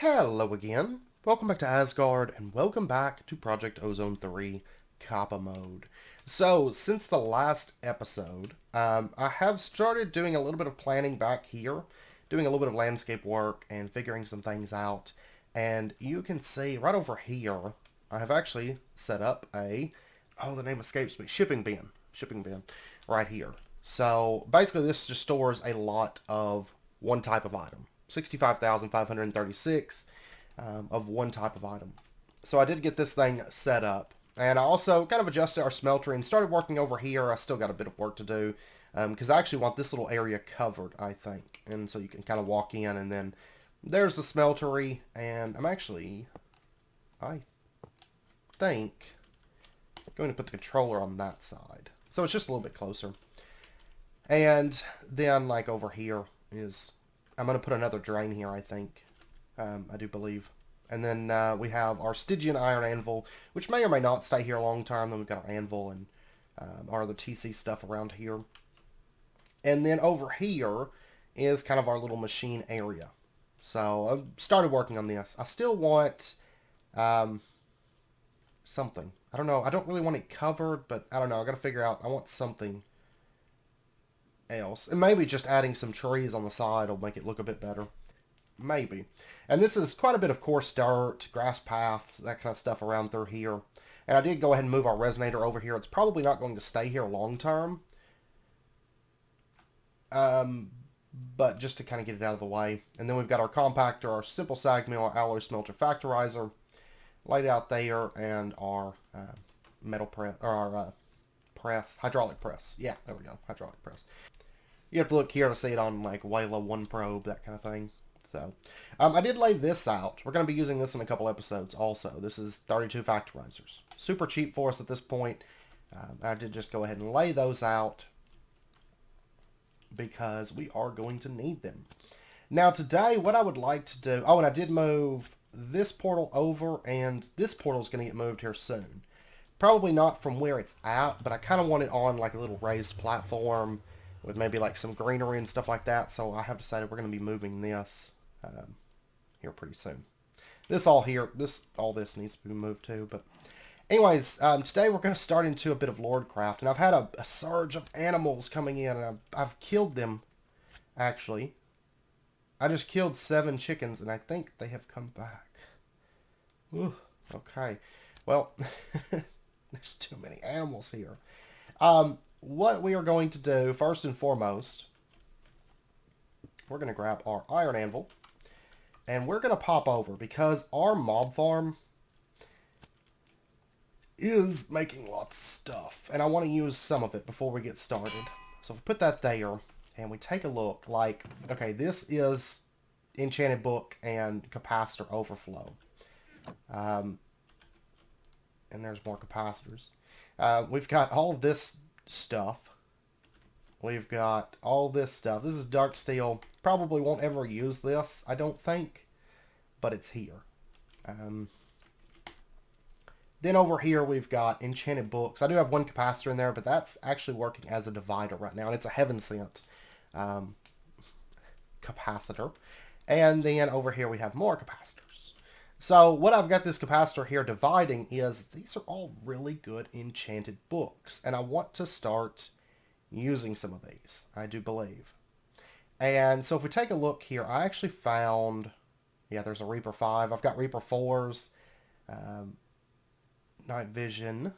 Hello again. Welcome back to Asgard, and welcome back to Project Ozone 3 Kappa mode. So, since the last episode, I have started doing a little bit of planning back here, doing a little bit of landscape work and figuring some things out. And you can see right over here, I have actually set up the name escapes me, shipping bin right here. So, basically this just stores a lot of one type of item. 65,536 of one type of item. So I did get this thing set up. And I also kind of adjusted our smeltery and started working over here. I still got a bit of work to do because I actually want this little area covered, I think. And so you can kind of walk in and then there's the smeltery. And I'm actually, I think, going to put the controller on that side. So it's just a little bit closer. And then like over here is, I'm going to put another drain here, I think. I do believe. And then we have our Stygian Iron Anvil, which may or may not stay here a long time. Then we've got our Anvil and our other TC stuff around here. And then over here is kind of our little machine area. So I've started working on this. I still want something. I don't know. I don't really want it covered, but I don't know. I got to figure out. I want something else. And maybe just adding some trees on the side will make it look a bit better. Maybe. And this is quite a bit of coarse dirt, grass paths, that kind of stuff around through here. And I did go ahead and move our resonator over here. It's probably not going to stay here long term. But just to kind of get it out of the way. And then we've got our compactor, our simple sag mill, our alloy smelter factorizer laid out there, and our metal press, or our press, hydraulic press. Yeah, there we go, hydraulic press. You have to look here to see it on like Wayla 1 probe, that kind of thing. So, I did lay this out. We're going to be using this in a couple episodes also. This is 32 factorizers. Super cheap for us at this point. I did just go ahead and lay those out because we are going to need them. Now today, what I would like to do... Oh, and I did move this portal over, and this portal is going to get moved here soon. Probably not from where it's at, but I kind of want it on like a little raised platform with maybe like some greenery and stuff like that. So I have decided we're going to be moving this here pretty soon. All this needs to be moved too. But anyways, today we're going to start into a bit of Lordcraft, and I've had a surge of animals coming in, and I've killed them. Actually, I just killed 7 chickens, and I think they have come back. Ooh, okay, well, there's too many animals here. What we are going to do first and foremost, we're going to grab our iron anvil. And we're going to pop over because our mob farm is making lots of stuff. And I want to use some of it before we get started. So we put that there and we take a look. Like, okay, this is enchanted book and capacitor overflow. And there's more capacitors. We've got all of this stuff. We've got all this stuff. This is dark steel. Probably won't ever use this, I don't think. But it's here. Then over here we've got enchanted books. I do have one capacitor in there, but that's actually working as a divider right now. And it's a heaven sent capacitor. And then over here we have more capacitors. So what I've got this capacitor here dividing is these are all really good enchanted books. And I want to start using some of these, I do believe. And so if we take a look here, I actually found, yeah, there's a Reaper 5. I've got Reaper 4s, Night Vision,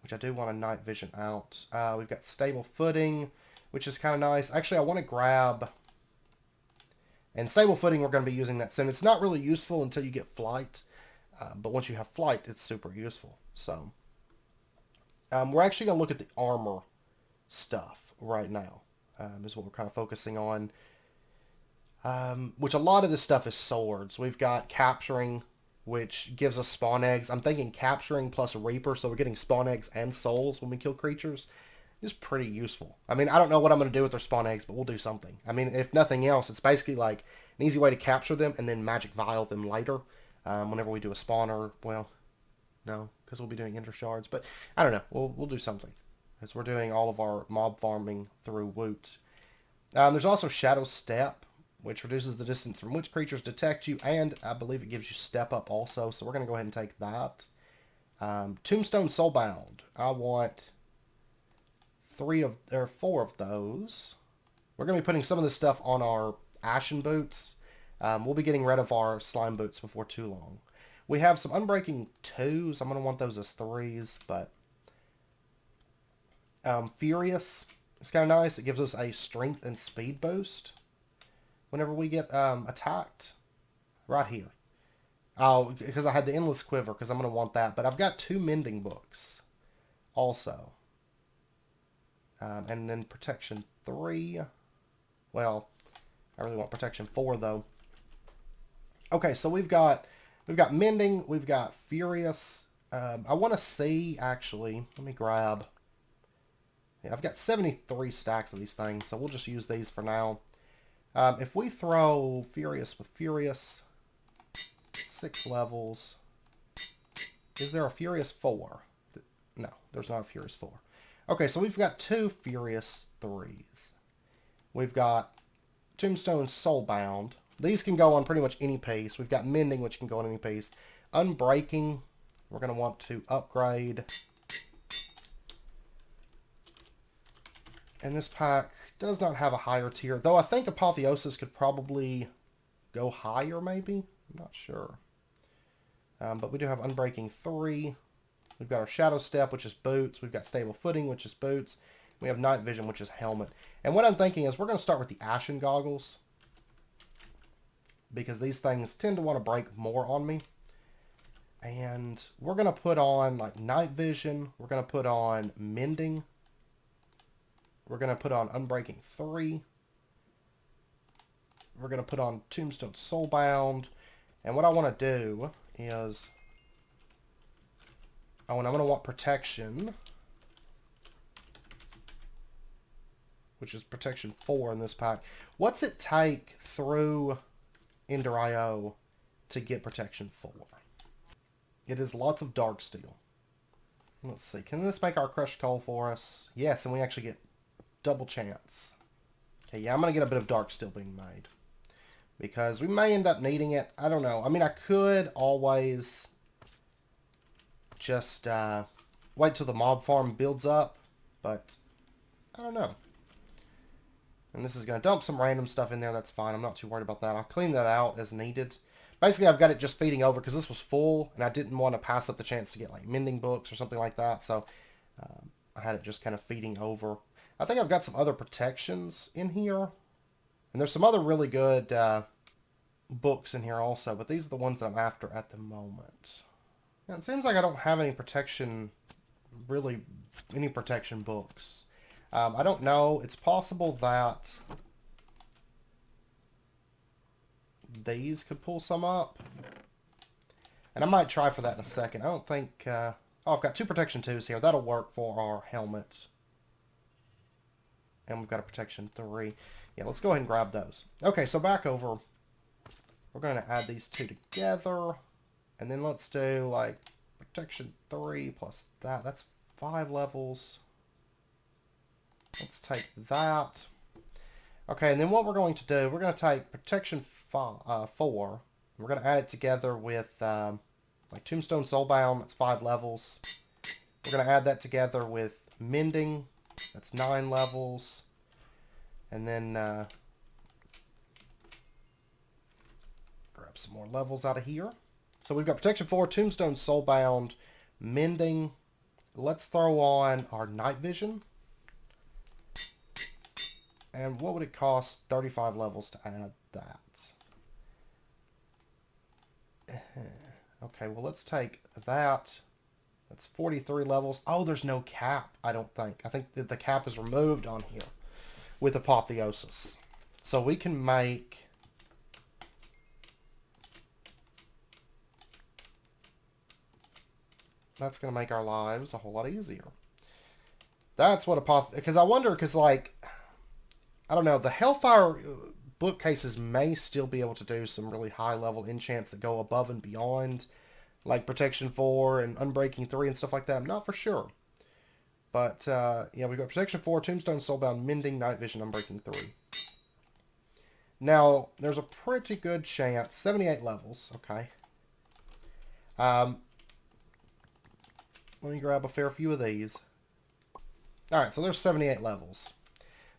which I do want a Night Vision out. We've got Stable Footing, which is kind of nice. Actually, I want to grab, and Stable Footing, we're going to be using that soon. It's not really useful until you get Flight, but once you have Flight, it's super useful. So, we're actually going to look at the armor stuff right now, is what we're kind of focusing on, which a lot of this stuff is swords. We've got capturing, which gives us spawn eggs. I'm thinking capturing plus a Reaper, so we're getting spawn eggs and souls when we kill creatures, is pretty useful. I mean, I don't know what I'm going to do with their spawn eggs, but we'll do something. I mean, if nothing else, it's basically like an easy way to capture them and then magic vial them later whenever we do a spawner. Well, no, because we'll be doing ender shards, but I don't know. We'll do something. As we're doing all of our mob farming through Woot. There's also Shadow Step, which reduces the distance from which creatures detect you, and I believe it gives you step up also, so we're going to go ahead and take that. Tombstone Soulbound. I want 4 of those. We're going to be putting some of this stuff on our Ashen Boots. We'll be getting rid of our Slime Boots before too long. We have some Unbreaking 2s. I'm going to want those as 3s, but Furious is kind of nice. It gives us a strength and speed boost whenever we get attacked. Right here. Oh, because I had the Endless Quiver, because I'm going to want that. But I've got 2 Mending Books also. And then Protection 3. Well, I really want Protection 4, though. Okay, so we've got Mending, we've got Furious. I want to see, actually, let me grab. Yeah, I've got 73 stacks of these things, so we'll just use these for now. If we throw Furious with Furious, 6 levels. Is there a Furious 4? No, there's not a Furious 4. Okay, so we've got 2 Furious 3s. We've got Tombstone Soulbound. These can go on pretty much any piece. We've got Mending, which can go on any piece. Unbreaking, we're going to want to upgrade. And this pack does not have a higher tier, though I think Apotheosis could probably go higher, maybe? I'm not sure. But we do have Unbreaking 3. We've got our Shadow Step, which is boots. We've got Stable Footing, which is boots. We have Night Vision, which is helmet. And what I'm thinking is we're going to start with the Ashen Goggles, because these things tend to want to break more on me. And we're going to put on like Night Vision. We're going to put on Mending. We're going to put on Unbreaking 3. We're going to put on Tombstone Soulbound. And what I want to do is I'm going to want Protection, which is Protection 4 in this pack. What's it take through Ender IO to get Protection 4? It is lots of Dark Steel. Let's see. Can this make our Crushed Coal for us? Yes, and we actually get double chance. Okay, yeah, I'm going to get a bit of Dark Steel being made, because we may end up needing it. I don't know. I mean, I could always just wait till the mob farm builds up, but I don't know. And this is going to dump some random stuff in there. That's fine. I'm not too worried about that. I'll clean that out as needed. Basically, I've got it just feeding over because this was full, and I didn't want to pass up the chance to get like Mending Books or something like that. So I had it just kind of feeding over. I think I've got some other protections in here. And there's some other really good books in here also, but these are the ones that I'm after at the moment. Now, it seems like I don't have any protection, really, any protection books. I don't know. It's possible that these could pull some up. And I might try for that in a second. I don't think... oh, I've got 2 Protection 2s here. That'll work for our helmet. And we've got a Protection 3. Yeah, let's go ahead and grab those. Okay, so back over. We're going to add these 2 together. And then let's do, like, Protection 3 plus that. That's 5 levels. Let's take that. Okay, and then what we're going to do, we're going to take Protection 4. We're going to add it together with, like, Tombstone Soulbound. That's 5 levels. We're going to add that together with Mending. That's 9 levels. And then grab some more levels out of here. So we've got Protection 4, Tombstone Soulbound, Mending. Let's throw on our Night Vision. And what would it cost? 35 levels to add that. Okay, well, let's take that. That's 43 levels. Oh, there's no cap, I don't think. I think that the cap is removed on here with Apotheosis. So we can make... That's going to make our lives a whole lot easier. That's what because I wonder, because, like, I don't know, the Hellfire bookcases may still be able to do some really high-level enchants that go above and beyond, like Protection 4 and Unbreaking 3 and stuff like that. I'm not for sure. But, yeah, we've got Protection 4, Tombstone Soulbound, Mending, Night Vision, Unbreaking 3. Now, there's a pretty good chance, 78 levels, okay. Let me grab a fair few of these. Alright, so there's 78 levels.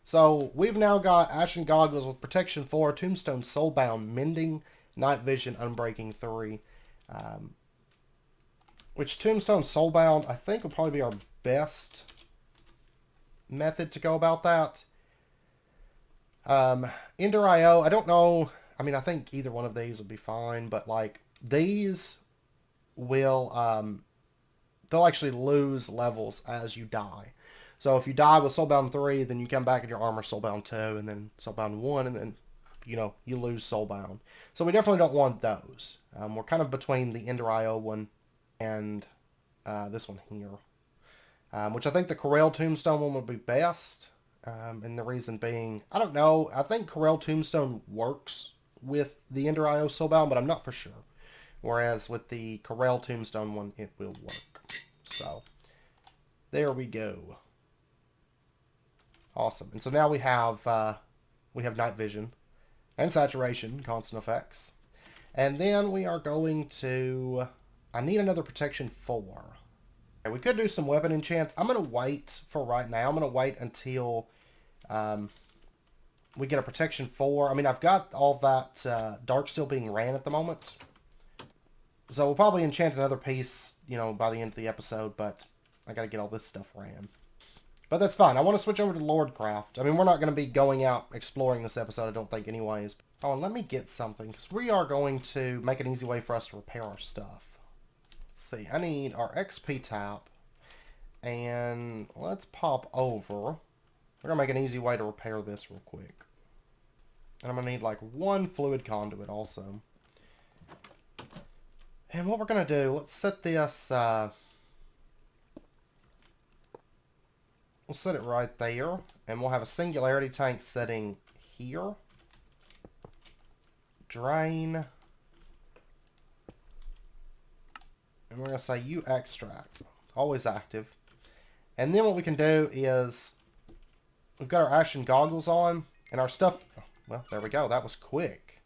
So, we've now got Ashen Goggles with Protection 4, Tombstone Soulbound, Mending, Night Vision, Unbreaking 3. Which Tombstone Soulbound, I think, will probably be our best method to go about that. Ender IO, I don't know. I mean, I think either one of these would be fine, but like these will they'll actually lose levels as you die. So if you die with Soulbound 3, then you come back and your armor Soulbound 2, and then Soulbound 1, and then you lose Soulbound. So we definitely don't want those. We're kind of between the Ender IO one and this one here, which I think the Corel Tombstone one would be best. And the reason being, I don't know, I think Corel Tombstone works with the Ender IO Soulbound, but I'm not for sure. Whereas with the Corel Tombstone one, it will work. So, there we go. Awesome. And so now we have Night Vision and Saturation, constant effects. And then we are going to, I need another Protection 4. Okay, we could do some weapon enchants. I'm going to wait for right now. I'm going to wait until we get a Protection 4. I mean, I've got all that Dark still being ran at the moment. So we'll probably enchant another piece, by the end of the episode, but I got to get all this stuff ran. But that's fine. I want to switch over to Lordcraft. I mean, we're not going to be going out exploring this episode, I don't think, anyways. Oh, and let me get something, because we are going to make an easy way for us to repair our stuff. Let's see. I need our XP tap, and let's pop over. We're going to make an easy way to repair this real quick. And I'm going to need, like, one fluid conduit also. And what we're going to do, let's set this, we'll set it right there, and we'll have a singularity tank setting here. Drain. And we're going to say you extract. Always active. And then what we can do is, we've got our Ashen Goggles on, and our stuff, well, there we go. That was quick.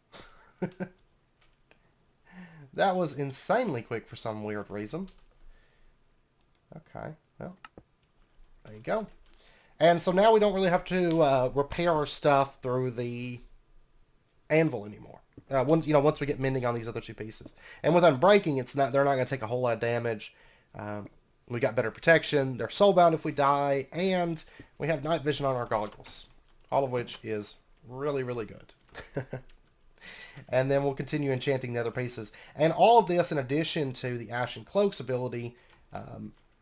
That was insanely quick for some weird reason. Okay, well, there you go. And so now we don't really have to repair our stuff through the anvil anymore. Once we get mending on these other two pieces. And with Unbreaking, they're not going to take a whole lot of damage. We got better protection. They're soulbound if we die. And we have night vision on our goggles. All of which is really, really good. And then we'll continue enchanting the other pieces. And all of this in addition to the Ashen Cloak's ability,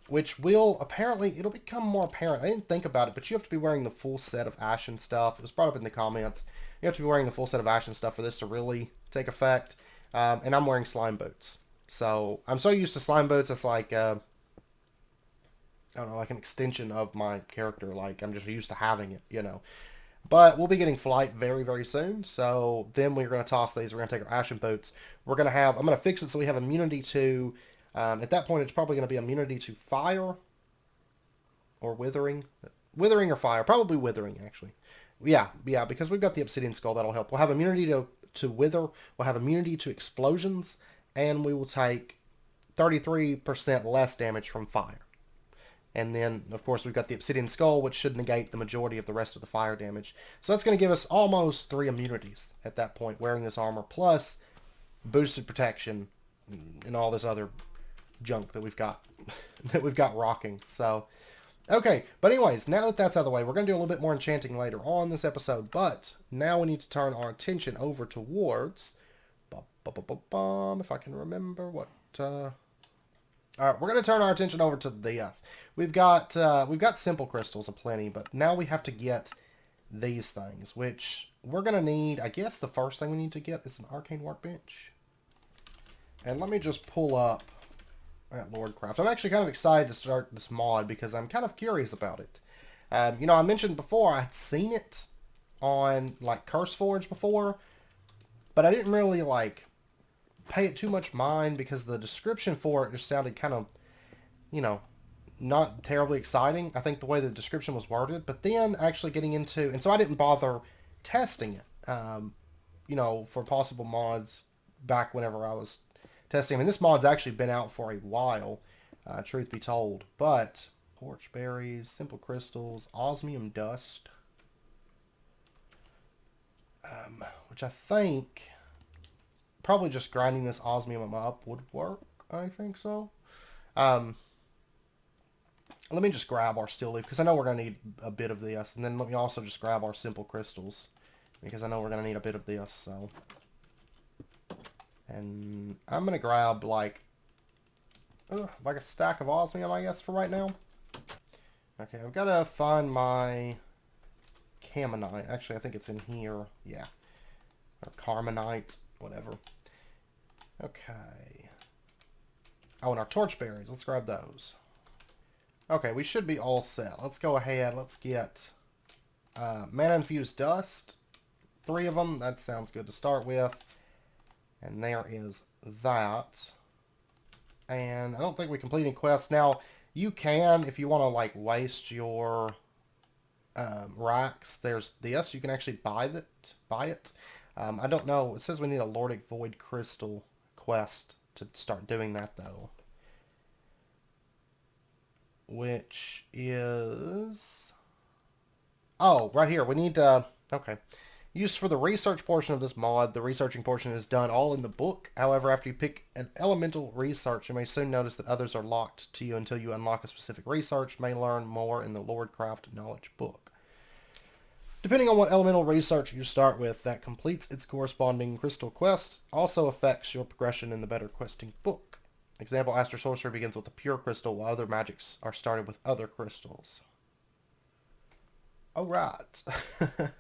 which will apparently, it'll become more apparent. I didn't think about it, but you have to be wearing the full set of Ashen stuff. It was brought up in the comments. You have to be wearing the full set of Ashen stuff for this to really take effect. And I'm wearing slime boots. So I'm so used to slime boots, it's like, I don't know, like an extension of my character. Like, I'm just used to having it, But we'll be getting flight very, very soon. So then we're going to toss these. We're going to take our Ashen boots. I'm going to fix it so we have immunity to, at that point it's probably going to be immunity to fire or withering. Withering or fire. Probably withering, actually. Yeah, because we've got the obsidian skull. That'll help. We'll have immunity to wither. We'll have immunity to explosions. And we will take 33% less damage from fire. And then, of course, we've got the Obsidian Skull, which should negate the majority of the rest of the fire damage. So that's going to give us almost 3 immunities at that point, wearing this armor, plus boosted protection and all this other junk that we've got rocking. So, okay. But anyways, now that that's out of the way, we're going to do a little bit more enchanting later on this episode. But now we need to turn our attention over towards, if I can remember what... Alright, we're going to turn our attention over to this. We've got simple crystals aplenty, but now we have to get these things, which we're going to need. I guess the first thing we need to get is an Arcane Workbench. And let me just pull up at Lordcraft. I'm actually kind of excited to start this mod because I'm kind of curious about it. I mentioned before I had seen it on like Curse Forge before, but I didn't really pay it too much mind because the description for it just sounded kind of, not terribly exciting. I think the way the description was worded, but then actually getting into, and so I didn't bother testing it. you know, for possible mods back whenever I was testing. I mean, this mod's actually been out for a while, truth be told. But porch berries, simple crystals, osmium dust, which I think probably just grinding this osmium up would work. I think so. Let me just grab our steel leaf, because I know we're going to need a bit of this. And then let me also just grab our simple crystals, because I know we're going to need a bit of this, so. And I'm going to grab, like a stack of osmium, I guess, for right now. Okay, I've got to find my camonite. Actually, I think it's in here. Yeah. Or carmonite, whatever. Okay. Oh, and our torch berries. Let's grab those. Okay, we should be all set. Let's go ahead. Let's get mana-infused dust. 3 of them. That sounds good to start with. And there is that. And I don't think we complete any quests. Now, you can, if you want to, like, waste your racks, there's this. You can actually buy it. I don't know. It says we need a Lordic Void Crystal quest to start doing that, though. Which is... Oh, right here. We need to... Okay. Used for the research portion of this mod, the researching portion is done all in the book. However, after you pick an elemental research, you may soon notice that others are locked to you until you unlock a specific research. You may learn more in the Lordcraft knowledge book. Depending on what elemental research you start with, that completes its corresponding crystal quest, also affects your progression in the better questing book. Example, Astral Sorcery begins with a pure crystal, while other magics are started with other crystals. Alright.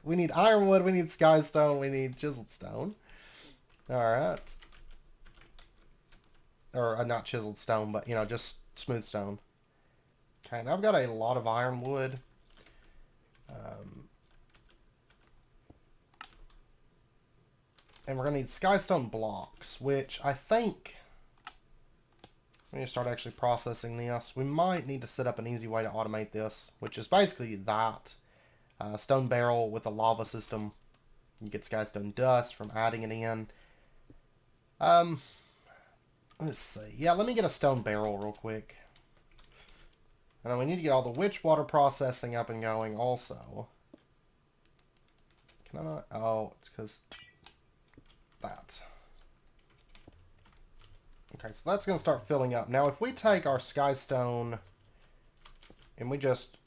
We need ironwood, we need skystone, we need chiseled stone. Alright. Or, not chiseled stone, but, you know, just smooth stone. Okay, and I've got a lot of ironwood. And we're going to need skystone blocks, which I think... We need to start actually processing this. We might need to set up an easy way to automate this, which is basically that. Stone barrel with a lava system. You get skystone dust from adding it in. Let's see. Yeah, let me get a stone barrel real quick. And then we need to get all the witch water processing up and going also. Can I not? Oh, it's because that. Okay, so that's going to start filling up. Now, if we take our skystone and we just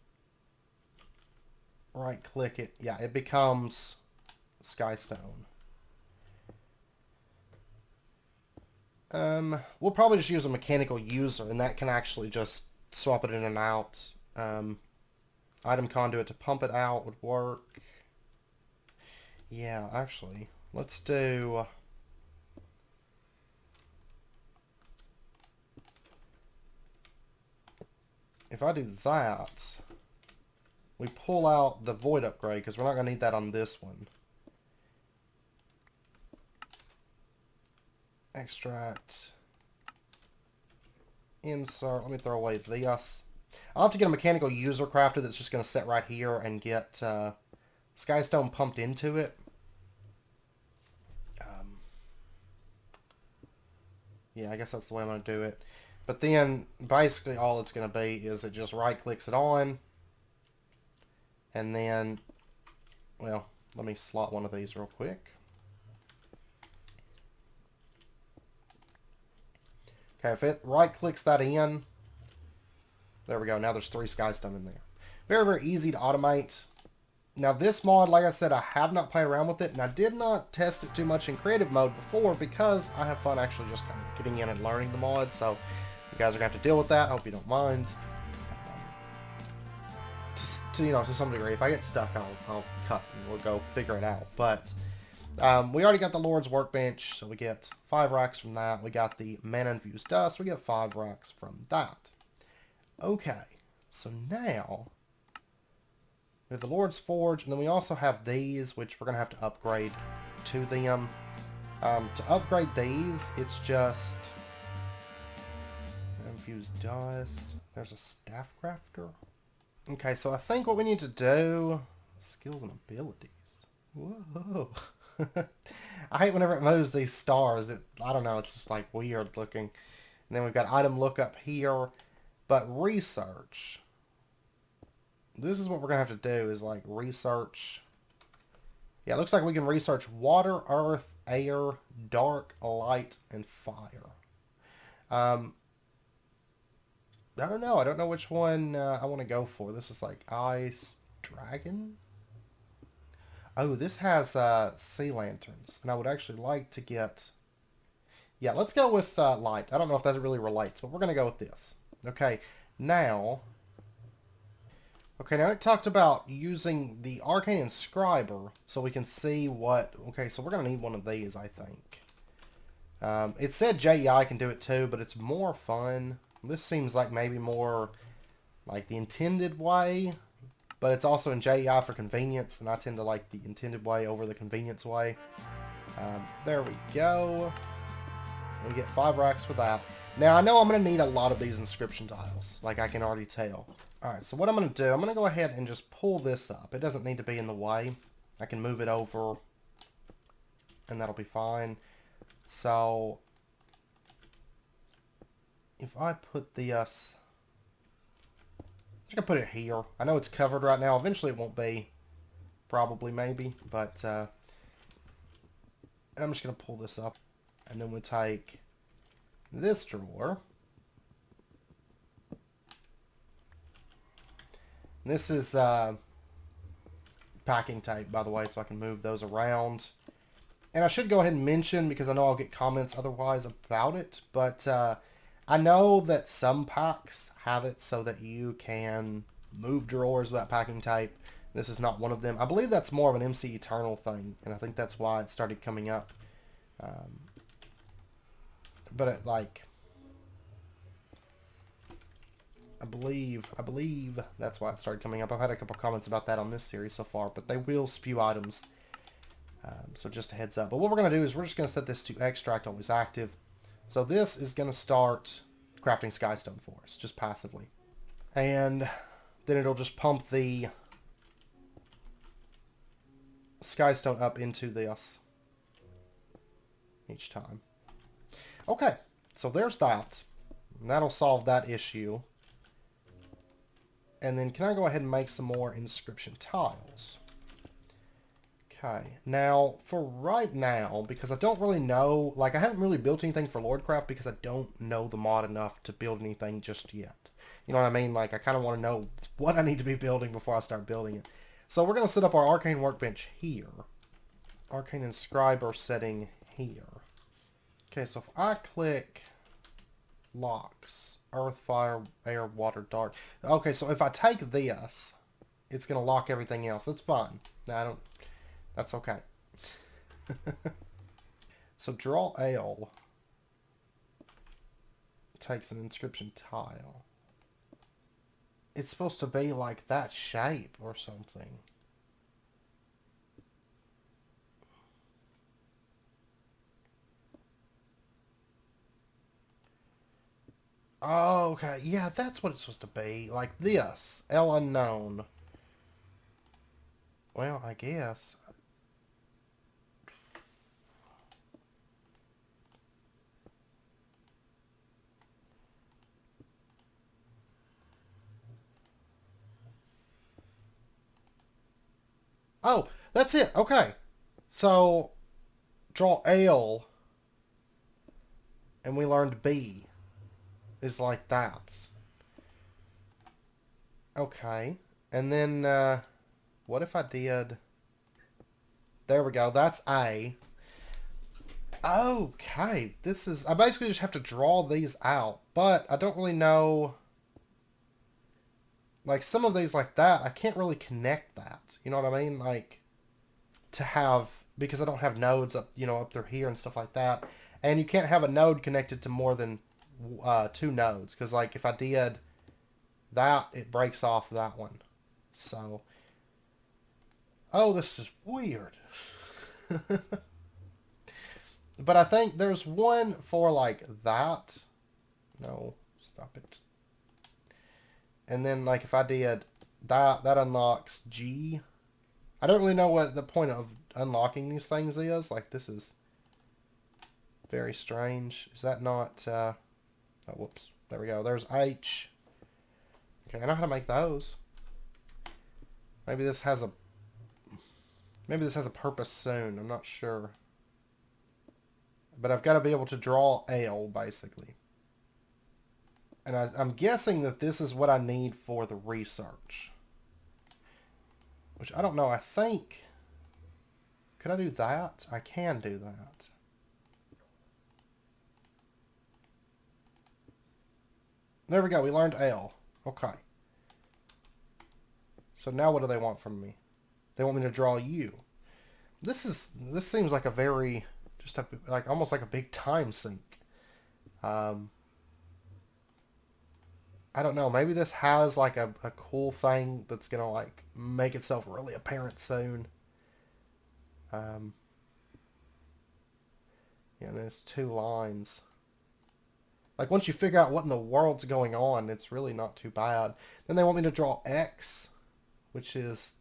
right-click it, yeah, it becomes skystone. We'll probably just use a mechanical user, and that can actually just swap it in and out. Item conduit to pump it out would work. Yeah, actually, let's do... If I do that, we pull out the void upgrade, because we're not going to need that on this one. Extract. Insert. Let me throw away this. I'll have to get a mechanical user crafted that's just going to sit right here and get skystone pumped into it. Yeah, I guess that's the way I'm going to do it. But then, basically, all it's going to be is it just right-clicks it on. And then, well, let me slot one of these real quick. Okay, if it right-clicks that in, there we go. Now there's 3 skystone in there. Very, very easy to automate. Now this mod, like I said, I have not played around with it, and I did not test it too much in creative mode before because I have fun actually just kind of getting in and learning the mod, so you guys are going to have to deal with that. I hope you don't mind. You know, to some degree, if I get stuck, I'll cut and we'll go figure it out. But we already got the Lord's Workbench, so we get 5 racks from that. We got the mana-infused dust, we get 5 racks from that. Okay, so now... we have the Lord's Forge, and then we also have these, which we're going to have to upgrade to them. To upgrade these, it's just... infused dust. There's a staff crafter. Okay, so I think what we need to do... skills and abilities. Whoa. I hate whenever it moves these stars. I don't know, it's just like weird looking. And then we've got item lookup here. But research. This is what we're going to have to do is like research. Yeah, it looks like we can research water, earth, air, dark, light, and fire. I don't know. I don't know which one I want to go for. This is like ice, dragon. Oh, this has sea lanterns. And I would actually like to get... Yeah, let's go with light. I don't know if that really relates, but we're going to go with this. Okay, now... Okay, now it talked about using the Arcane Scriber so we can see what... Okay, so we're going to need one of these, I think. It said JEI can do it too, but it's more fun. This seems like maybe more like the intended way, but it's also in JEI for convenience, and I tend to like the intended way over the convenience way. There we go. We get 5 racks for that. Now, I know I'm going to need a lot of these inscription tiles, like I can already tell. Alright, so what I'm going to do, I'm going to go ahead and just pull this up. It doesn't need to be in the way. I can move it over, and that'll be fine. So, if I put this... I'm just going to put it here. I know it's covered right now. Eventually it won't be. Probably, maybe. But, I'm just going to pull this up. And then we'll take this drawer. This is packing tape, by the way, so I can move those around. And I should go ahead and mention, because I know I'll get comments otherwise about it, but I know that some packs have it so that you can move drawers without packing tape. This is not one of them. I believe that's more of an MC Eternal thing, and I think that's why it started coming up. But it, like... I believe that's why it started coming up. I've had a couple comments about that on this series so far, but they will spew items. So just a heads up. But what we're going to do is we're just going to set this to extract always active. So this is going to start crafting skystone for us, just passively. And then it'll just pump the skystone up into this each time. Okay, so there's that. And that'll solve that issue. And then can I go ahead and make some more inscription tiles? Okay, now for right now, because I don't really know, like I haven't really built anything for Lordcraft because I don't know the mod enough to build anything just yet. You know what I mean? Like I kind of want to know what I need to be building before I start building it. So we're going to set up our Arcane Workbench here. Arcane Scriber setting here. Okay, so if I click locks, earth, fire, air, water, dark. Okay, so if I take this, it's going to lock everything else. That's fine. No, that's okay. So draw L takes an inscription tile. It's supposed to be like that shape or something. Oh, okay. Yeah, that's what it's supposed to be. Like this. L unknown. Well, I guess. Oh, that's it. Okay. So, draw L. And we learned B. Is like that. Okay. And then, what if I did... There we go. That's A. Okay. This is... I basically just have to draw these out. But I don't really know... Like, some of these like that, I can't really connect that. You know what I mean? Like, to have... Because I don't have nodes up, you know, up through here and stuff like that. And you can't have a node connected to more than... 2 nodes, because like if I did that, it breaks off that one. So, oh, this is weird. But I think there's one for like that. No, stop it. And then like if I did that, that unlocks G. I don't really know what the point of unlocking these things is. Like, this is very strange. Is that not... oh, whoops. There we go. There's H. Okay, I know how to make those. Maybe this has a... Maybe this has a purpose soon. I'm not sure. But I've got to be able to draw L, basically. And I'm guessing that this is what I need for the research. Which, I don't know. I think... Could I do that? I can do that. There we go. We learned L. Okay. So now what do they want from me? They want me to draw you. This seems like a very... Just like almost like a big time sink. I don't know. Maybe this has like a cool thing that's gonna like make itself really apparent soon. Yeah, there's 2 lines. Like once you figure out what in the world's going on, it's really not too bad. Then they want me to draw X, which is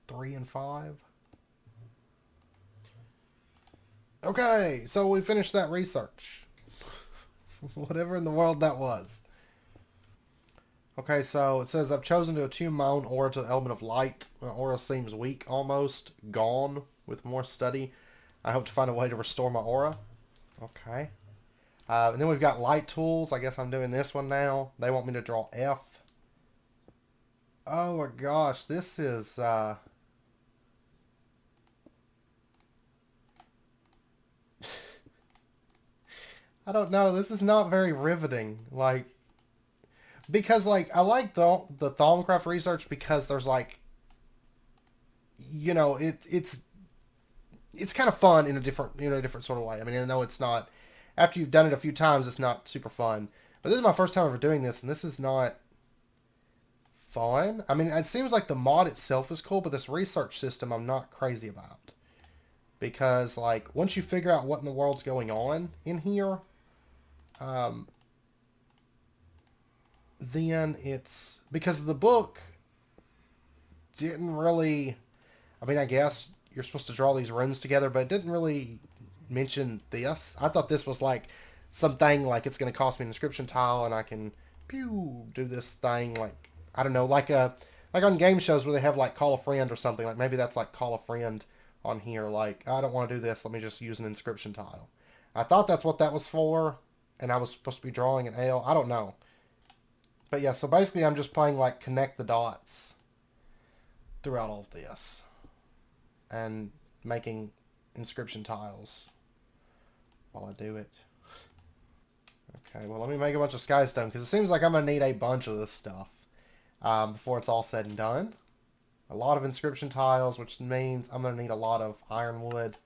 3 and 5. Okay, so we finished that research. Whatever in the world that was. Okay, so it says, I've chosen to attune my own aura to the element of light. My aura seems weak, almost gone. With more study, I hope to find a way to restore my aura. Okay. And then we've got light tools. I guess I'm doing this one now. They want me to draw F. Oh my gosh, this is... I don't know. This is not very riveting. Like, because like I like the Thaumcraft research because there's like, you know, it's kind of fun in a different sort of way. I mean, I know it's not, after you've done it a few times, it's not super fun. But this is my first time ever doing this, and this is not fun. I mean, it seems like the mod itself is cool, but this research system I'm not crazy about. Because, like, once you figure out what in the world's going on in here, then it's... Because the book didn't really... I mean, I guess you're supposed to draw these runes together, but it didn't really mention this. I thought this was, like, something, like, it's going to cost me an inscription tile, and I can, pew, do this thing, like, I don't know, like on game shows where they have, like, call a friend or something. Like, maybe that's, like, call a friend on here, like, I don't want to do this, let me just use an inscription tile. I thought that's what that was for, and I was supposed to be drawing an Ale. I don't know. But yeah, so basically I'm just playing, like, connect the dots throughout all of this. And making inscription tiles while I do it. Okay, well, let me make a bunch of skystone, because it seems like I'm going to need a bunch of this stuff before it's all said and done. A lot of inscription tiles, which means I'm going to need a lot of ironwood.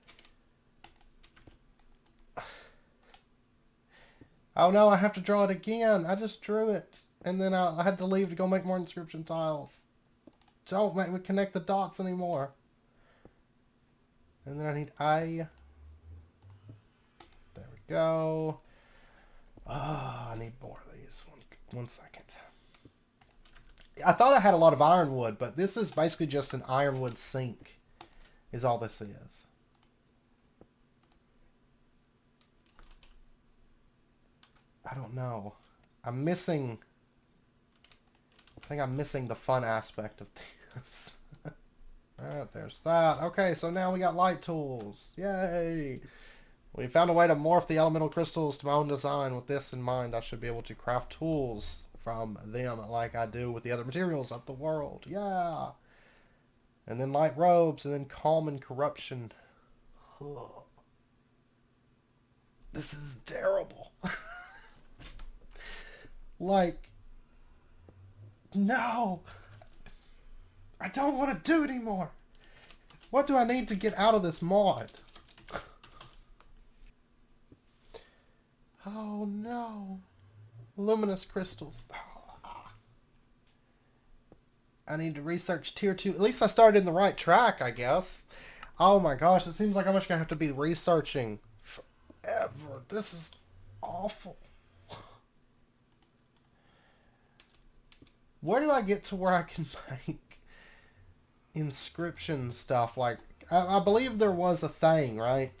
Oh no, I have to draw it again. I just drew it. And then I had to leave to go make more inscription tiles. Don't make me connect the dots anymore. And then I need A. There we go. Ah, I need more of these. One second. I thought I had a lot of ironwood, but this is basically just an ironwood sink, is all this is. I don't know. I think I'm missing the fun aspect of this. Alright, there's that. Okay, so now we got light tools. Yay! We found a way to morph the elemental crystals to my own design. With this in mind, I should be able to craft tools from them like I do with the other materials of the world. Yeah! And then light robes, and then calm and corruption. Ugh. This is terrible. Like, no! I don't want to do it anymore! What do I need to get out of this mod? Oh no. Luminous crystals. I need to research tier 2. At least I started in the right track, I guess. Oh my gosh, it seems like I'm just going to have to be researching forever. This is awful. Where do I get to where I can make inscription stuff? Like, I believe there was a thing, right?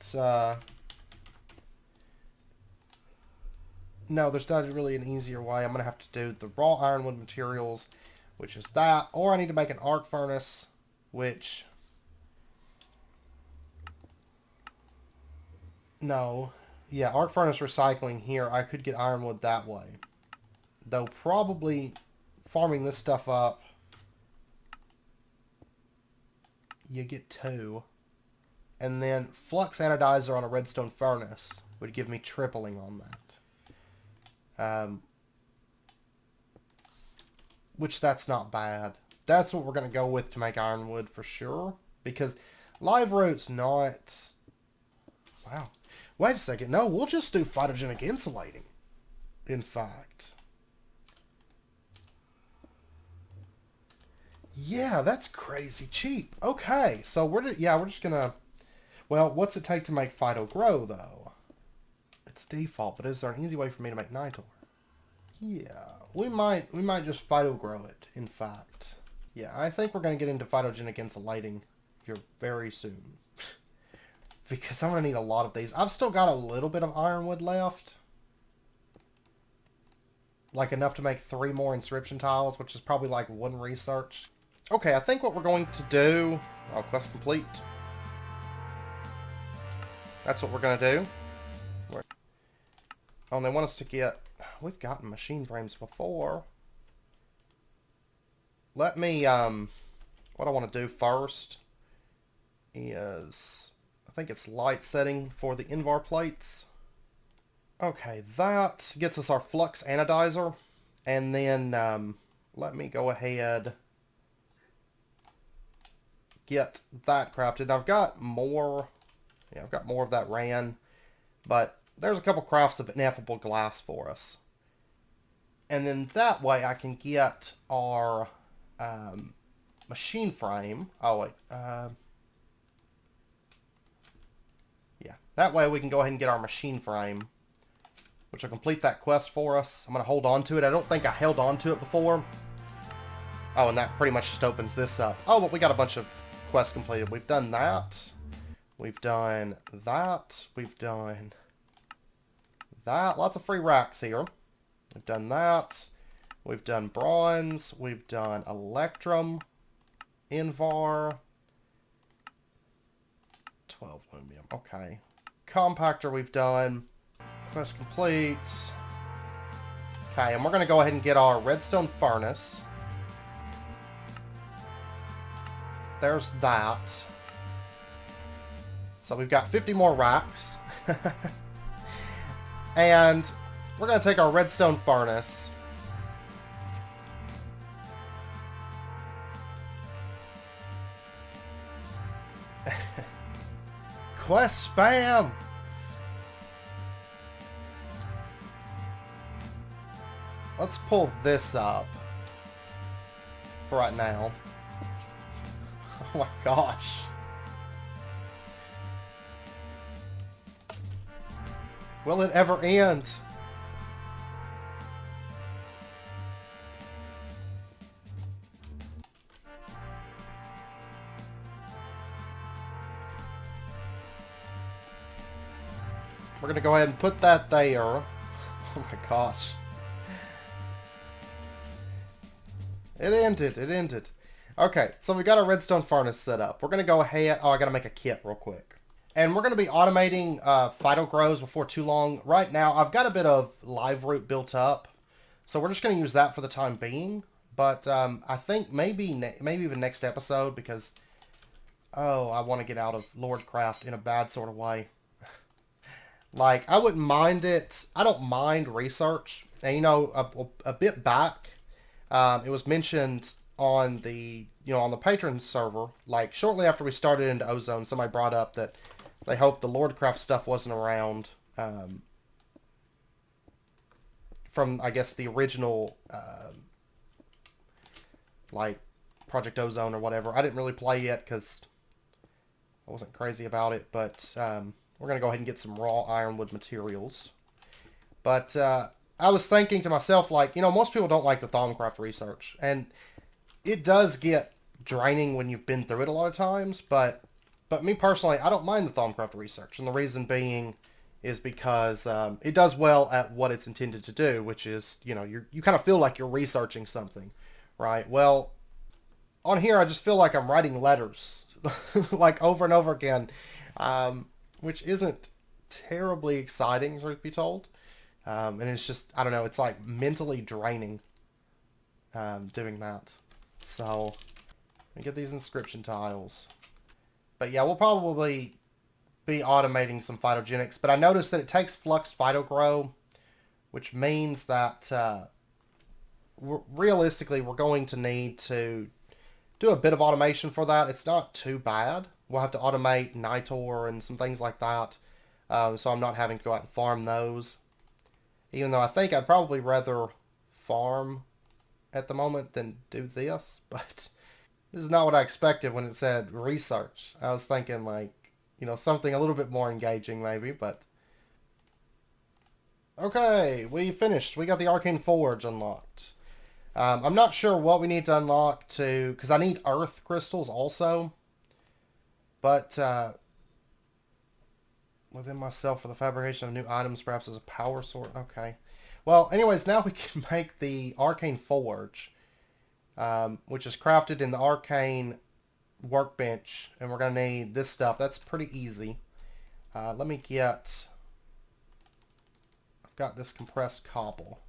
No, there's not really an easier way. I'm going to have to do the raw ironwood materials, which is that. Or I need to make an arc furnace, which... No. Yeah, arc furnace recycling here. I could get ironwood that way. Though probably farming this stuff up, you get 2. And then Flux Analyzer on a Redstone Furnace would give me tripling on that. Which that's not bad. That's what we're going to go with to make ironwood for sure. Because live root's not... Wow. Wait a second. No, we'll just do photogenic insulating. In fact. Yeah, that's crazy cheap. Okay, so we're just going to... Well, what's it take to make phyto grow, though? It's default, but is there an easy way for me to make Nitor? Yeah, we might just phyto grow it, in fact. Yeah, I think we're going to get into photogenic insulating here very soon. Because I'm going to need a lot of these. I've still got a little bit of ironwood left. Like enough to make 3 more inscription tiles, which is probably like 1 research. Okay, I think what we're going to do... Oh, quest complete. That's what we're going to do. Oh, and they want us to get... We've gotten machine frames before. Let me, what I want to do first is... I think it's light setting for the Invar plates. Okay, that gets us our Flux Analyzer. And then, let me go ahead... get that crafted. Now, I've got more... Yeah, I've got more of that ran. But... There's a couple crafts of ineffable glass for us. And then that way I can get our machine frame. Oh, wait. Yeah. That way we can go ahead and get our machine frame. Which will complete that quest for us. I'm going to hold on to it. I don't think I held on to it before. Oh, and that pretty much just opens this up. Oh, but we got a bunch of quests completed. We've done that. We've done that. We've done... that. Lots of free racks here. We've done that. We've done bronze. We've done electrum. Invar. 12 lumium. Okay. Compactor we've done. Quest complete. Okay, and we're going to go ahead and get our Redstone Furnace. There's that. So we've got 50 more racks. And we're going to take our Redstone Furnace. Quest spam! Let's pull this up for right now. Oh my gosh. Will it ever end? We're gonna go ahead and put that there. Oh my gosh. It ended. It ended. Okay, so we got our Redstone Furnace set up. We're gonna go ahead... Oh, I gotta make a kit real quick. And we're going to be automating phyto grows before too long. Right now, I've got a bit of live root built up. So we're just going to use that for the time being. But I think maybe even next episode, because... Oh, I want to get out of Lordcraft in a bad sort of way. Like, I wouldn't mind it. I don't mind research. And, you know, a bit back, it was mentioned on the, on the patron server. Like, shortly after we started into Ozone, somebody brought up that they hoped the Lordcraft stuff wasn't around from, I guess, the original, like, Project Ozone or whatever. I didn't really play yet because I wasn't crazy about it, but we're going to go ahead and get some raw ironwood materials. But I was thinking to myself, like, most people don't like the Thaumcraft research, and it does get draining when you've been through it a lot of times, but But me personally, I don't mind the Thaumcraft research, and the reason being is because it does well at what it's intended to do, which is, you know, you kind of feel like you're researching something, right? Well, on here, I just feel like I'm writing letters, like over and over again, which isn't terribly exciting, truth be told. And it's just, I don't know, it's like mentally draining doing that. So, let me get these inscription tiles. But yeah, we'll probably be automating some phytogenics. But I noticed that it takes Flux Phytogrow, which means that realistically we're going to need to do a bit of automation for that. It's not too bad. We'll have to automate Nitor and some things like that. So I'm not having to go out and farm those. Even though I think I'd probably rather farm at the moment than do this. But this is not what I expected when it said research. I was thinking like, you know, something a little bit more engaging maybe, but... Okay, we finished. We got the Arcane Forge unlocked. I'm not sure what we need to unlock to... Because I need earth crystals also. But, within myself for the fabrication of new items, perhaps as a power source. Okay. Well, anyways, now we can make the Arcane Forge, which is crafted in the Arcane Workbench, and we're going to need this stuff. That's pretty easy. Let me get... I've got this compressed cobble.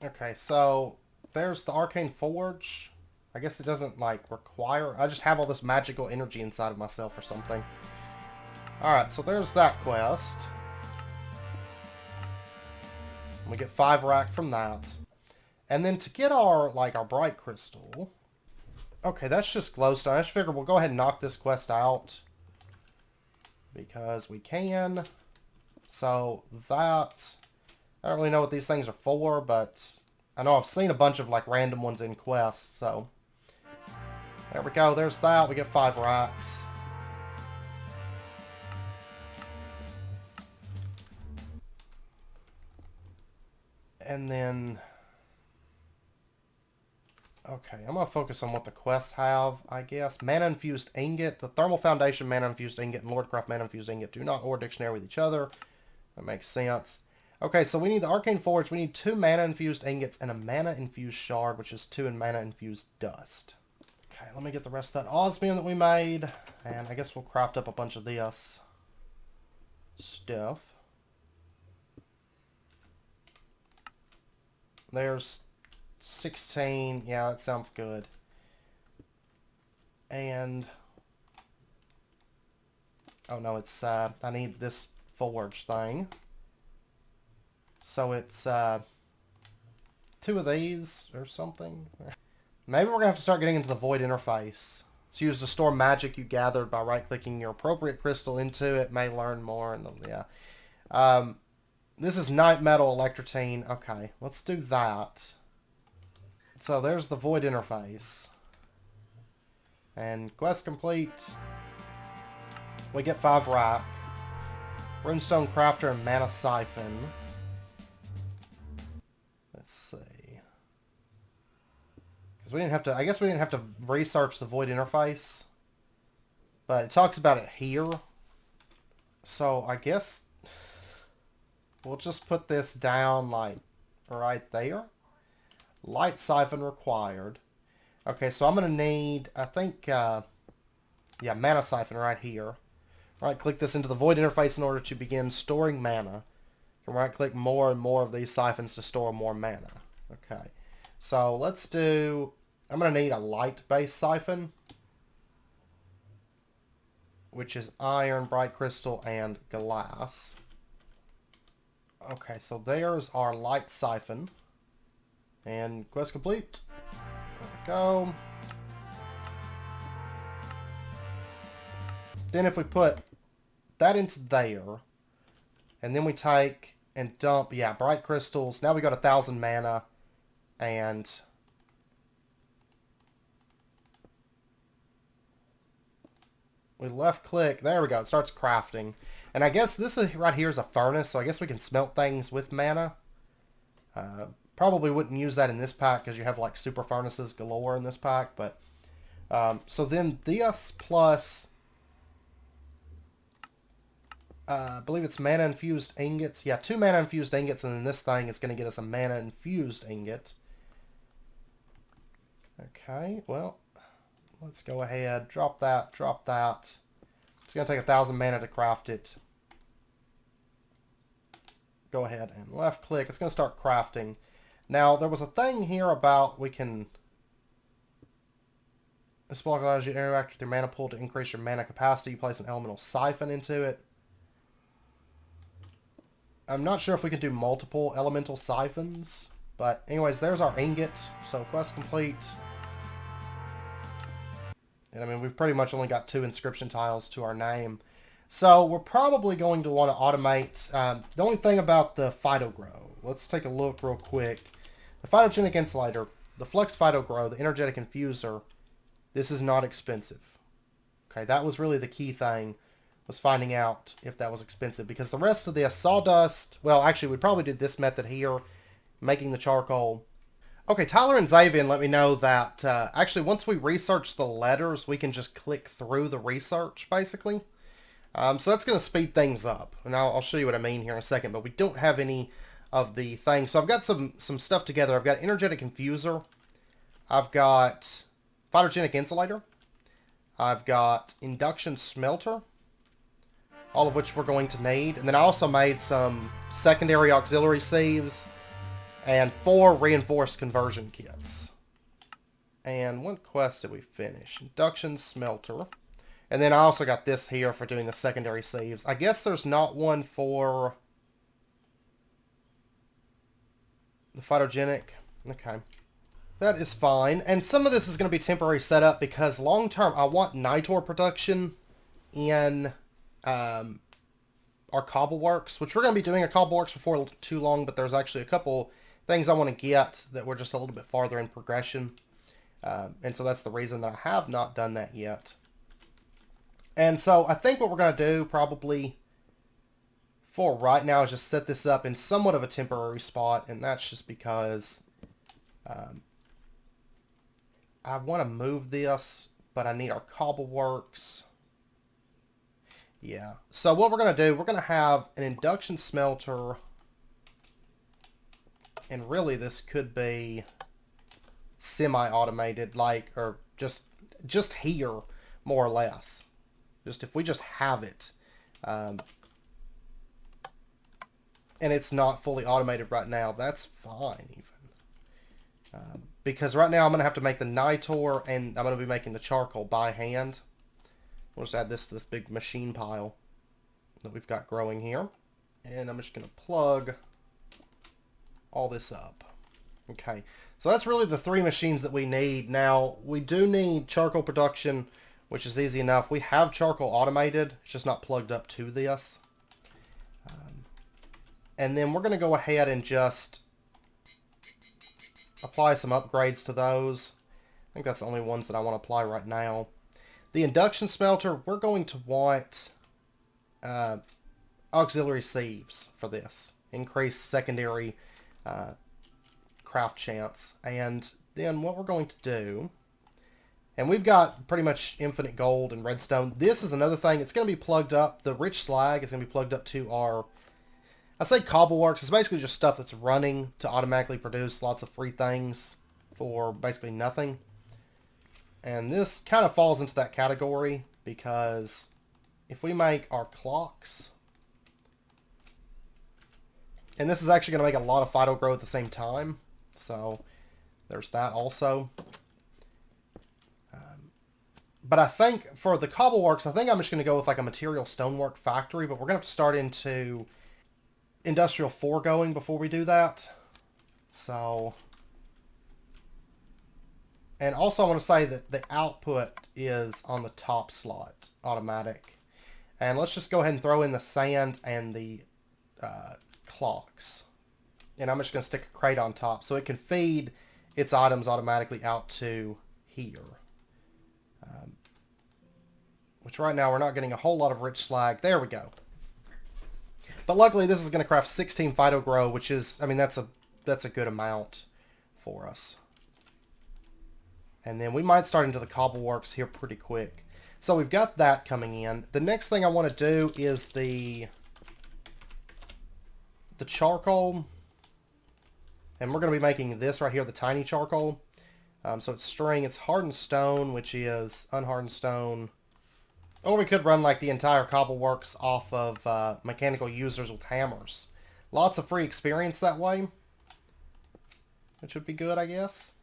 Okay, so there's the Arcane Forge. I guess it doesn't, like, require... I just have all this magical energy inside of myself or something. Alright, so there's that quest. We get 5 rack from that. And then to get our, like, our bright crystal... Okay, that's just glowstone. I just figured we'll go ahead and knock this quest out. Because we can. So, that... I don't really know what these things are for, but... I know I've seen a bunch of, like, random ones in quests, so... There we go, there's that. We get 5 racks. And then... Okay, I'm going to focus on what the quests have, I guess. Mana-infused ingot. The Thermal Foundation mana-infused ingot and Lordcraft mana-infused ingot do not order dictionary with each other. That makes sense. Okay, so we need the Arcane Forge. We need 2 mana-infused ingots and a mana-infused shard, which is 2 in mana-infused dust. Okay, let me get the rest of that osmium that we made. And I guess we'll craft up a bunch of this stuff. There's 16. Yeah, that sounds good. And... Oh, no, it's... I need this forge thing. So it's 2 of these or something. Maybe we're going to have to start getting into the void interface. It's used to store magic you gathered by right-clicking your appropriate crystal into it. May learn more. And yeah. This is night metal electrotine. Okay, let's do that. So there's the void interface. And quest complete. We get 5 rack. Runestone crafter and mana siphon. Let's see. Because we didn't have to... I guess we didn't have to research the void interface. But it talks about it here. So I guess... We'll just put this down, like, right there. Light siphon required. Okay, so I'm going to need, I think, yeah, mana siphon right here. Right-click this into the void interface in order to begin storing mana. You can right-click more and more of these siphons to store more mana. Okay, so let's do... I'm going to need a light-based siphon, which is iron, bright crystal, and glass. Okay, so there's our light siphon. And quest complete. There we go. Then if we put that into there, and then we take and dump, yeah, bright crystals. Now we got 1,000 mana, and we left click. There we go. It starts crafting. And I guess this is, right here is a furnace, so I guess we can smelt things with mana. Probably wouldn't use that in this pack because you have like super furnaces galore in this pack. But so then this plus I believe it's mana infused ingots. Yeah, 2 mana infused ingots, and then this thing is going to get us a mana infused ingot. Okay, well, let's go ahead. Drop that, drop that. It's going to take 1,000 mana to craft it. Go ahead and left click. It's going to start crafting. Now, there was a thing here about we can... This block allows you to interact with your mana pool to increase your mana capacity. You place an elemental siphon into it. I'm not sure if we can do multiple elemental siphons. But anyways, there's our ingot. So quest complete. And I mean, we've pretty much only got 2 inscription tiles to our name. So we're probably going to want to automate. The only thing about the Phytogrow. Let's take a look real quick. The Phytogenic Insulator, the Flux Phytogrow, the Energetic Infuser. This is not expensive. Okay, that was really the key thing, was finding out if that was expensive. Because the rest of the sawdust, well, actually, we probably did this method here, making the charcoal. Okay, Tyler and Xavian let me know that, actually, once we research the letters, we can just click through the research, basically. So that's going to speed things up. And I'll show you what I mean here in a second, but we don't have any of the things. So I've got some stuff together. I've got Energetic Infuser. I've got Photogenic Insulator. I've got Induction Smelter, all of which we're going to need. And then I also made some secondary auxiliary sieves and 4 reinforced conversion kits. And what quest did we finish? Induction Smelter. And then I also got this here for doing the secondary sieves. I guess there's not one for the photogenic. Okay. That is fine. And some of this is going to be temporary setup because long term I want Nitor production in our Cobbleworks, which we're going to be doing a Cobbleworks before too long, but there's actually a couple things I want to get that we're just a little bit farther in progression. And so that's the reason that I have not done that yet. And so I think what we're going to do probably for right now is just set this up in somewhat of a temporary spot. And that's just because I want to move this, but I need our Cobbleworks. Yeah. So what we're going to do, we're going to have an induction smelter. And really this could be semi-automated, like, or just here, more or less. Just if we just have it. And it's not fully automated right now, that's fine even. Because right now I'm going to have to make the Nitor and I'm going to be making the charcoal by hand. We'll just add this to this big machine pile that we've got growing here. And I'm just going to plug all this up. Okay, so that's really the 3 machines that we need. Now, we do need charcoal production, which is easy enough. We have charcoal automated. It's just not plugged up to this. And then we're going to go ahead and just apply some upgrades to those. I think that's the only ones that I want to apply right now. The induction smelter, we're going to want auxiliary sieves for this. Increase secondary craft chance. And then what we're going to do, and we've got pretty much infinite gold and redstone. This is another thing. It's going to be plugged up. The rich slag is going to be plugged up to our, I say Cobbleworks. It's basically just stuff that's running to automatically produce lots of free things for basically nothing. And this kind of falls into that category because if we make our clocks, and this is actually going to make a lot of phyto grow at the same time. So there's that also. But I think for the Cobbleworks, I think I'm just going to go with like a material stonework factory. But we're going to have to start into Industrial 4 going before we do that. So, and also I want to say that the output is on the top slot, automatic. And let's just go ahead and throw in the sand and the clocks. And I'm just going to stick a crate on top so it can feed its items automatically out to here. Which right now we're not getting a whole lot of rich slag. There we go. But luckily this is going to craft 16 phyto grow, which is, I mean, that's a good amount for us. And then we might start into the Cobbleworks here pretty quick. So we've got that coming in. The next thing I want to do is the the charcoal, and we're going to be making this right here, the tiny charcoal. So it's string, it's hardened stone, which is unhardened stone. Or we could run like the entire cobbleworks off of mechanical users with hammers. Lots of free experience that way, which would be good, I guess.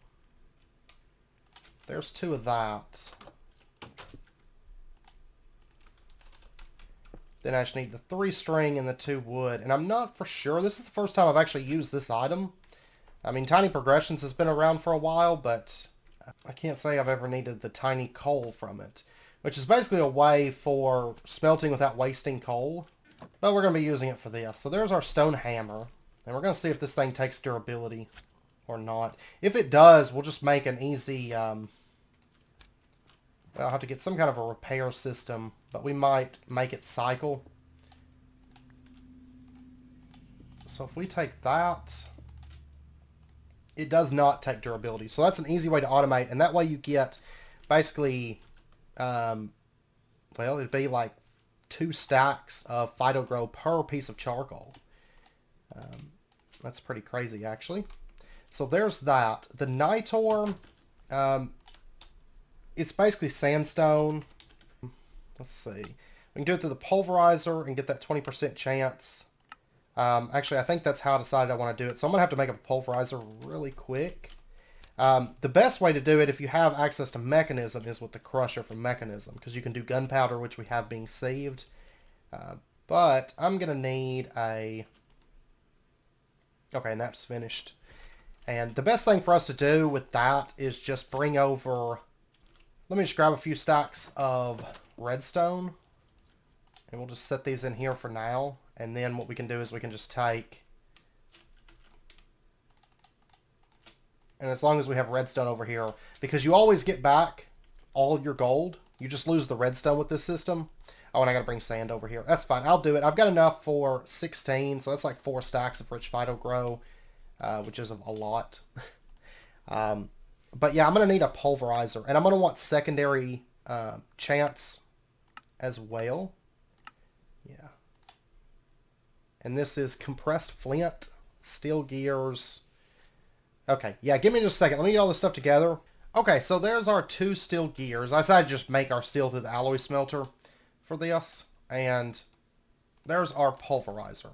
There's 2 of that. Then I just need the 3 string and the 2 wood. And I'm not for sure. This is the first time I've actually used this item. I mean, Tiny Progressions has been around for a while, but I can't say I've ever needed the tiny coal from it, which is basically a way for smelting without wasting coal. But we're going to be using it for this. So there's our stone hammer. And we're going to see if this thing takes durability or not. If it does, we'll just make an easy... I'll have to get some kind of a repair system, but we might make it cycle. So if we take that... It does not take durability. So that's an easy way to automate. And that way you get basically, well, it'd be like 2 stacks of Phytogrow per piece of charcoal. That's pretty crazy, actually. So there's that. The Nitor, it's basically sandstone. Let's see. We can do it through the Pulverizer and get that 20% chance. Actually, I think that's how I decided I want to do it. So I'm going to have to make a Pulverizer really quick. The best way to do it, if you have access to Mechanism, is with the Crusher from Mechanism. Because you can do Gunpowder, which we have being saved. But I'm going to need a... Okay, and that's finished. And the best thing for us to do with that is just bring over... Let me just grab a few stacks of redstone. And we'll just set these in here for now. And then what we can do is we can just take... And as long as we have redstone over here, because you always get back all your gold. You just lose the redstone with this system. Oh, and I gotta bring sand over here. That's fine. I'll do it. I've got enough for 16, so that's like 4 stacks of rich Phytogrow, which is a lot. But yeah, I'm gonna need a Pulverizer, and I'm gonna want secondary chance as well. Yeah. And this is compressed flint, steel gears. Okay, yeah, give me just a second. Let me get all this stuff together. Okay, so there's our 2 steel gears. I decided to just make our steel through the alloy smelter for this. And there's our Pulverizer,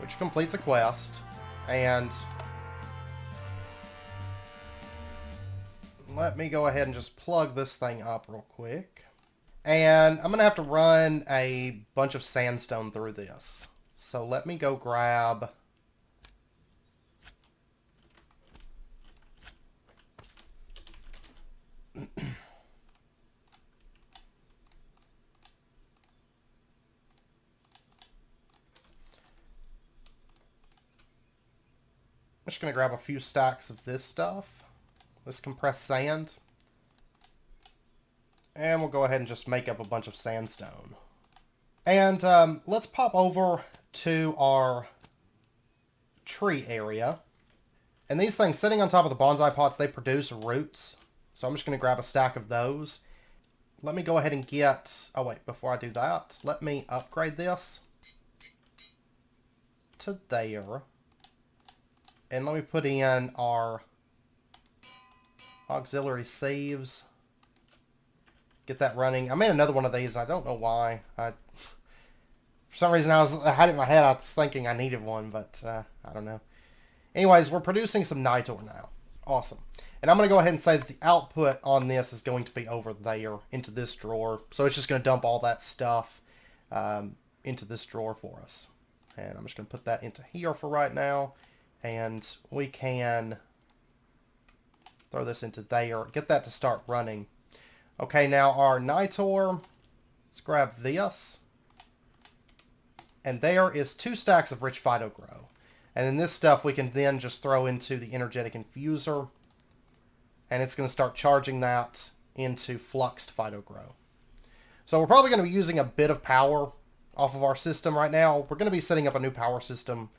which completes a quest. And let me go ahead and just plug this thing up real quick. And I'm going to have to run a bunch of sandstone through this. So let me go grab... I'm just going to grab a few stacks of this stuff. This compressed sand. And we'll go ahead and just make up a bunch of sandstone. And let's pop over to our tree area. And these things sitting on top of the bonsai pots, they produce roots. So I'm just going to grab a stack of those. Let me go ahead and get... Oh wait, before I do that, let me upgrade this to there. And let me put in our auxiliary sieves. Get that running. I made another one of these. I don't know why. For some reason I had it in my head. I was thinking I needed one, but I don't know. Anyways, we're producing some Nitor now. Awesome. And I'm going to go ahead and say that the output on this is going to be over there into this drawer. So it's just going to dump all that stuff into this drawer for us. And I'm just going to put that into here for right now. And we can throw this into there. Get that to start running. Okay, now our Nitor. Let's grab this. And there is 2 stacks of rich Phytogrow. And then this stuff we can then just throw into the energetic infuser. And it's going to start charging that into fluxed Phytogrow. So we're probably going to be using a bit of power off of our system right now. We're going to be setting up a new power system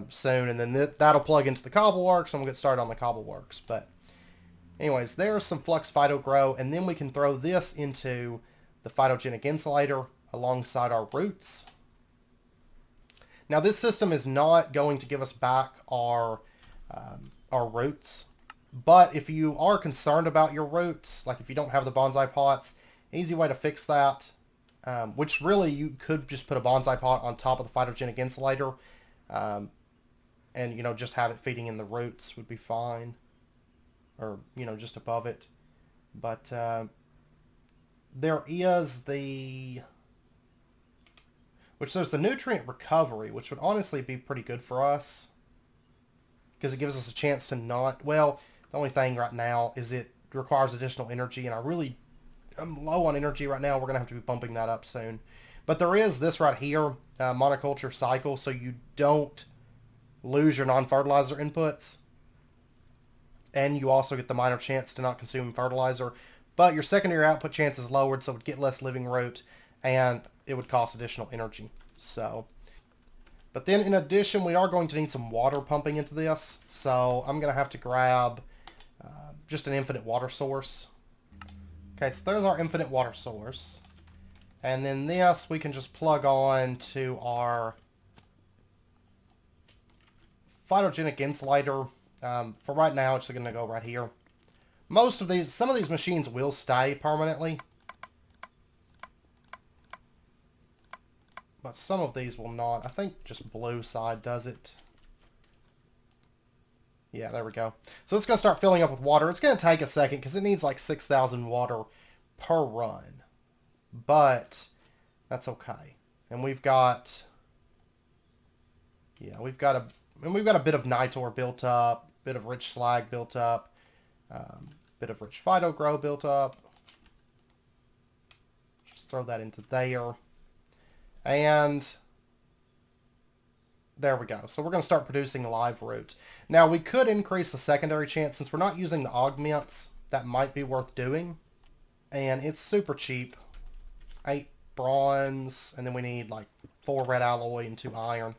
soon, and then that'll plug into the Cobbleworks, and we'll get started on the Cobbleworks. But anyways, there's some Flux Phytogrow, and then we can throw this into the Phytogenic Insulator alongside our roots. Now this system is not going to give us back our roots, but if you are concerned about your roots, like if you don't have the bonsai pots, easy way to fix that, which really you could just put a bonsai pot on top of the phytogenic insulator, and you know, just have it feeding in the roots would be fine, or you know, just above it. But there is there's the nutrient recovery, which would honestly be pretty good for us, because it gives us a chance to not, well, the only thing right now is it requires additional energy, and I'm low on energy right now. We're going to have to be bumping that up soon. But there is this right here, monoculture cycle, so you don't lose your non-fertilizer inputs, and you also get the minor chance to not consume fertilizer, but your secondary output chance is lowered, so it would get less living root, and it would cost additional energy. So, but then in addition, we are going to need some water pumping into this, so I'm going to have to grab just an infinite water source. Okay, so there's our infinite water source. And then this we can just plug on to our phytogenic insulator. For right now, it's going to go right here. Some of these machines will stay permanently, but some of these will not. I think just blue side does it. Yeah, there we go. So it's going to start filling up with water. It's going to take a second because it needs like 6,000 water per run. But that's okay. And we've got, yeah, we've got a bit of nitor built up, bit of rich slag built up, bit of rich phyto grow built up. Just throw that into there. And there we go. So we're going to start producing live root. Now we could increase the secondary chance since we're not using the augments. That might be worth doing. And it's super cheap. 8 bronze, and then we need like 4 red alloy and 2 iron.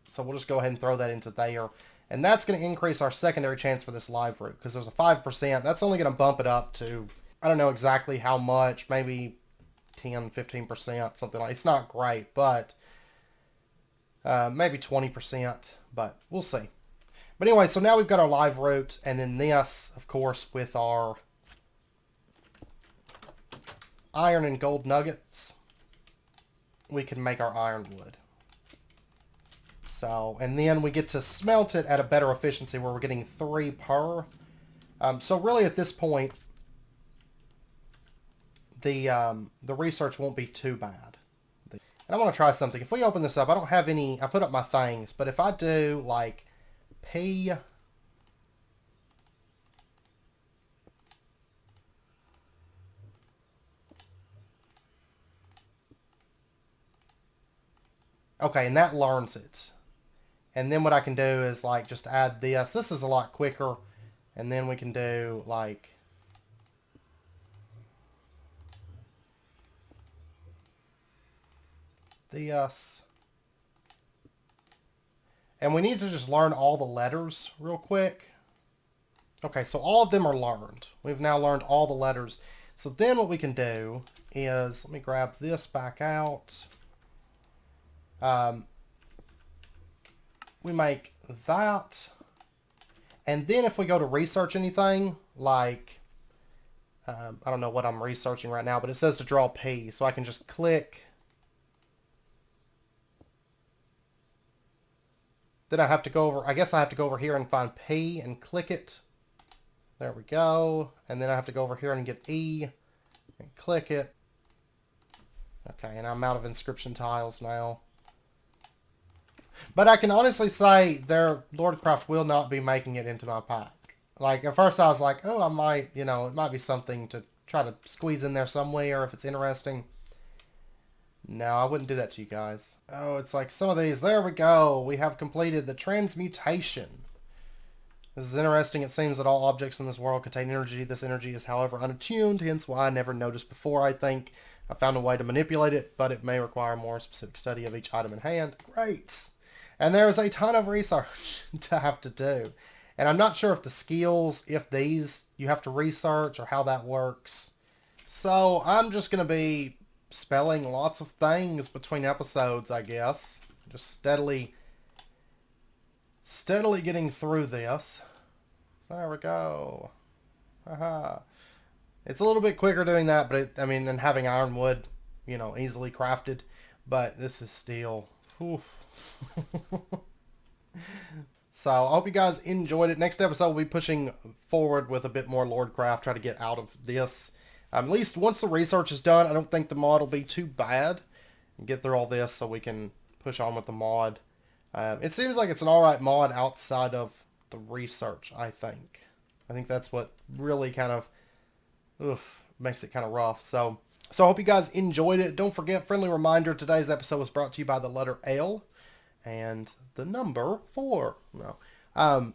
So we'll just go ahead and throw that into there. And that's going to increase our secondary chance for this live root, because there's a 5%. That's only going to bump it up to, I don't know exactly how much, maybe 10, 15%, something like that. It's not great, but maybe 20%, but we'll see. But anyway, so now we've got our live root, and then this, of course, with our iron and gold nuggets, we can make our ironwood. So, and then we get to smelt it at a better efficiency where we're getting 3 per. So really at this point, the research won't be too bad. And I want to try something. If we open this up, I don't have any, I put up my things, but if I do like P, okay, and that learns it. And then what I can do is like just add this. This is a lot quicker. And then we can do like this. And we need to just learn all the letters real quick. Okay, so all of them are learned. We've now learned all the letters. So then what we can do is, let me grab this back out. We make that. And then if we go to research anything, like, I don't know what I'm researching right now, but it says to draw P. So I can just click. Then I have to go over, I guess I have to go over here and find P and click it. There we go. And then I have to go over here and get E and click it. Okay, and I'm out of inscription tiles now. But I can honestly say their Lordcraft will not be making it into my pack. Like, at first I was like, oh, I might, you know, it might be something to try to squeeze in there somewhere if it's interesting. No, I wouldn't do that to you guys. Oh, it's like some of these. There we go. We have completed the transmutation. This is interesting. It seems that all objects in this world contain energy. This energy is, however, unattuned, hence why I never noticed before. I think I found a way to manipulate it, but it may require more specific study of each item in hand. Great. And there's a ton of research to have to do. And I'm not sure if the skills, if these you have to research or how that works. So I'm just going to be spelling lots of things between episodes, I guess. Just steadily getting through this. There we go. Haha. It's a little bit quicker doing that, but I mean, than having ironwood, you know, easily crafted. But this is steel. So I hope you guys enjoyed it. Next episode, we'll be pushing forward with a bit more Lordcraft, try to get out of this. At least once the research is done, I don't think the mod will be too bad. Get through all this so we can push on with the mod. It seems like it's an alright mod outside of the research, I think. I think that's what really kind of makes it kind of rough. So I hope you guys enjoyed it. Don't forget, friendly reminder, today's episode was brought to you by the letter L and the number 4. No. I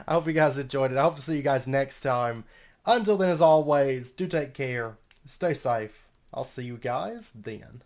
hope you guys enjoyed it. I hope to see you guys next time. Until then, as always, do take care. Stay safe. I'll see you guys then.